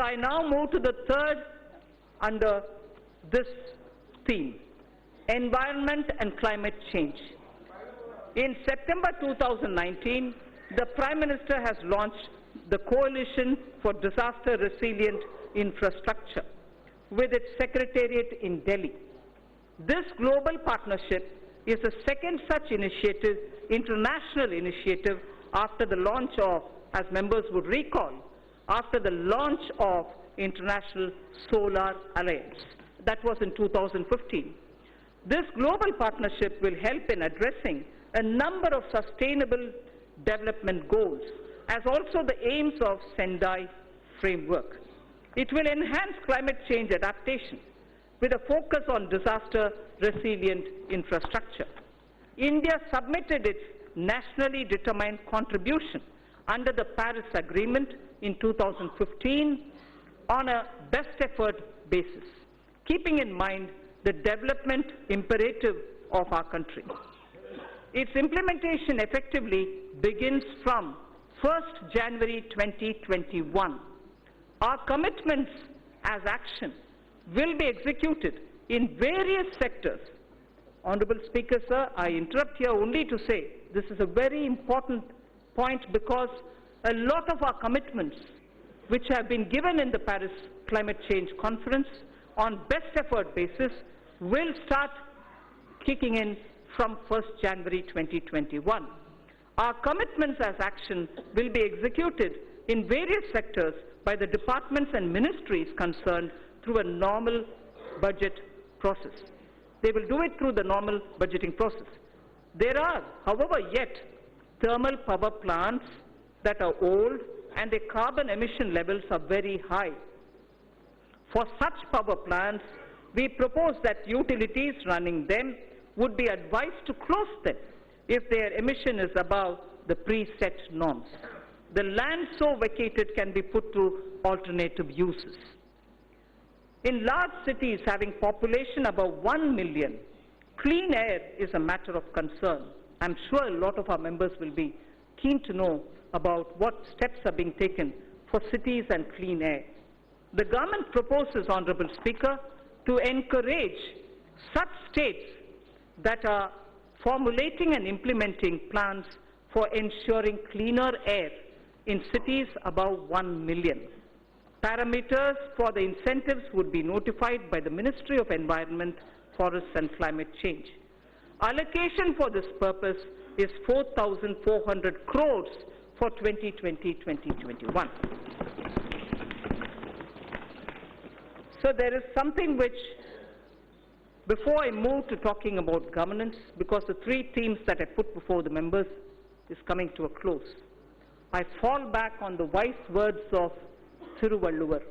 I now move to the third under this theme, environment and climate change. In September 2019, the Prime Minister has launched the Coalition for Disaster Resilient Infrastructure with its secretariat in Delhi. This global partnership is the second such initiative, international initiative, after the launch of, as members would recall, after the launch of International Solar Alliance. That was in 2015. This global partnership will help in addressing a number of sustainable development goals, as also the aims of Sendai framework. It will enhance climate change adaptation with a focus on disaster-resilient infrastructure. India submitted its nationally determined contribution under the Paris Agreement in 2015 on a best effort basis, keeping in mind the development imperative of our country. Its implementation effectively begins from 1st January 2021. Our commitments as action will be executed in various sectors. Honorable Speaker, sir, I interrupt here only to say this is a very important point, because a lot of our commitments which have been given in the Paris Climate Change Conference on best effort basis will start kicking in from 1st January 2021. Our commitments as action will be executed in various sectors by the departments and ministries concerned through a normal budget process. They will do it through the normal budgeting process. There are, however, yet thermal power plants that are old and their carbon emission levels are very high. For such power plants, we propose that utilities running them would be advised to close them if their emission is above the preset norms. The land so vacated can be put to alternative uses. In large cities having population above 1 million, clean air is a matter of concern. I'm sure a lot of our members will be keen to know about what steps are being taken for cities and clean air. The government proposes, Honorable Speaker, to encourage such states that are formulating and implementing plans for ensuring cleaner air in cities above 1 million. Parameters for the incentives would be notified by the Ministry of Environment, Forests and Climate Change. Allocation for this purpose is 4,400 crores for 2020-2021. So there is something which, before I move to talking about governance, because the three themes that I put before the members is coming to a close, I fall back on the wise words of Thiruvalluvar.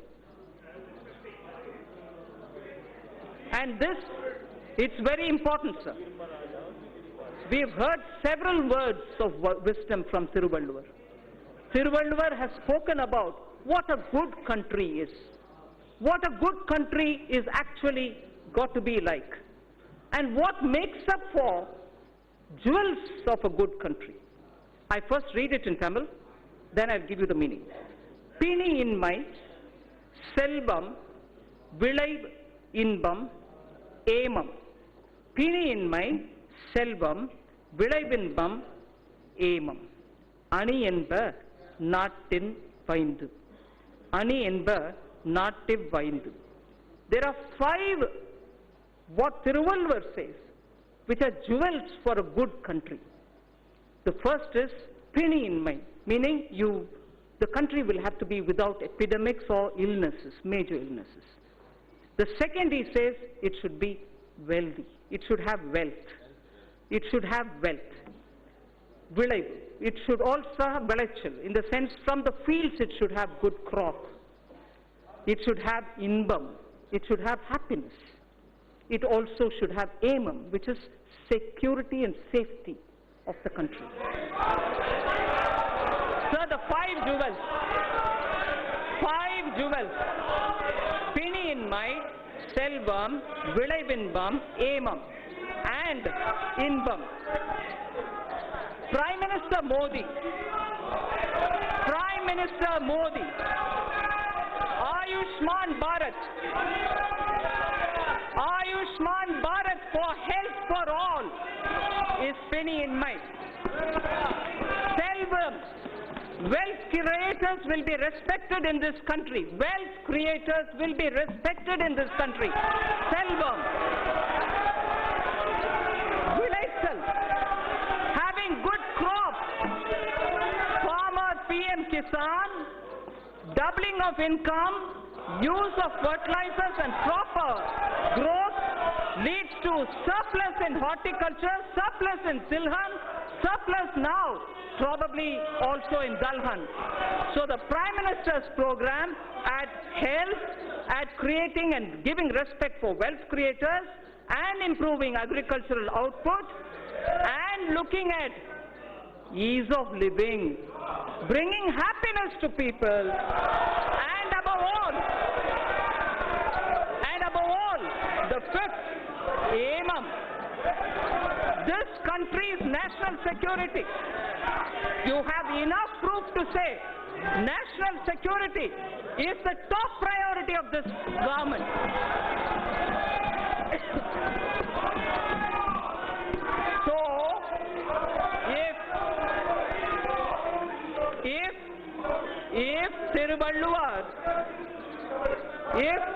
And this, it's very important, sir. We have heard several words of wisdom from Thiruvalluvar. Thiruvalluvar has spoken about what a good country is. What a good country is actually got to be like. And what makes up for jewels of a good country. I first read it in Tamil, then I'll give you the meaning. Pini inmai, selvam, vilai inbam, emam. Pini inmai, selvam, vilai inbam, emam. Ani enba, nattin vaindu. Ani enba, nattiv vaindu. There are 5, what Thiruvalluvar says, which are jewels for a good country. The first is pini inmai, meaning the country will have to be without epidemics or illnesses, major illnesses. The second, he says, it should be wealthy. It should have wealth. It should have wealth. Vilai, it should also have velachal, in the sense from the fields it should have good crop. It should have inbam. It should have happiness. It also should have emam, which is security and safety of the country. Sir, the 5 jewels. 5 jewels. Pini inmai, selvam, vilaivinbam, emam, and inbam. Prime Minister Modi, are Ayushman Bharat. Ayushman Bharat for health for all is penny in mind. Selvam, wealth creators will be respected in this country. Wealth creators will be respected in this country. Selvam. Vilaysal, having good crops. Farmer PM Kisan, doubling of income, use of fertilizers and proper growth leads to surplus in horticulture, surplus in Tilhan, surplus now probably also in Dalhan. So the Prime Minister's program at health, at creating and giving respect for wealth creators and improving agricultural output and looking at ease of living, bringing happiness to people, and above all, the fifth aim, this country's national security. You have enough proof to say national security is the top priority of this government. So, if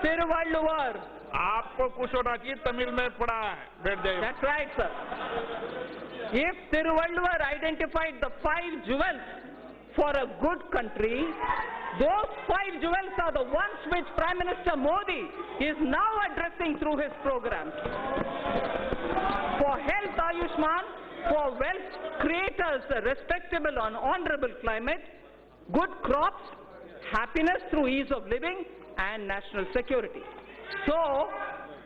Thiruvalluvar, आपको कुछ होना चाहिए, तमिल में पढ़ा है, बैठ जाइए. That's right, sir. If Thiruvalluvar identified the 5 jewels for a good country, those 5 jewels are the ones which Prime Minister Modi is now addressing through his programs. For health, Ayushman, for wealth creators, a respectable and honorable climate, good crops, happiness through ease of living, and national security. So,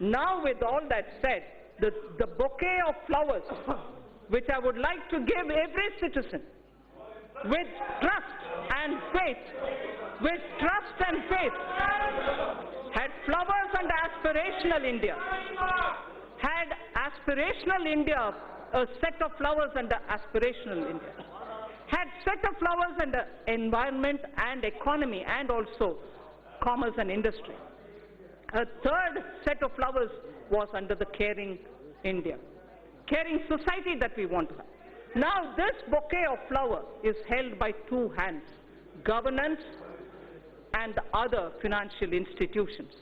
now with all that said, the bouquet of flowers which I would like to give every citizen with trust and faith, had flowers and aspirational India, had aspirational India, a set of flowers under aspirational India, had set of flowers under environment and economy and also commerce and industry. A third set of flowers was under the caring India, caring society that we want to have. Now this bouquet of flowers is held by 2 hands, governance and other financial institutions.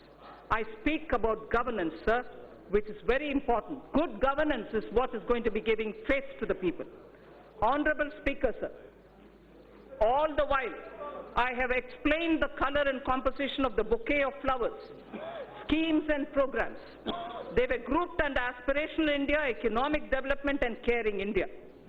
I speak about governance, sir, which is very important. Good governance is what is going to be giving faith to the people. Honorable Speaker, sir, all the while I have explained the color and composition of the bouquet of flowers, schemes and programs. They were grouped under aspirational India, economic development and caring India.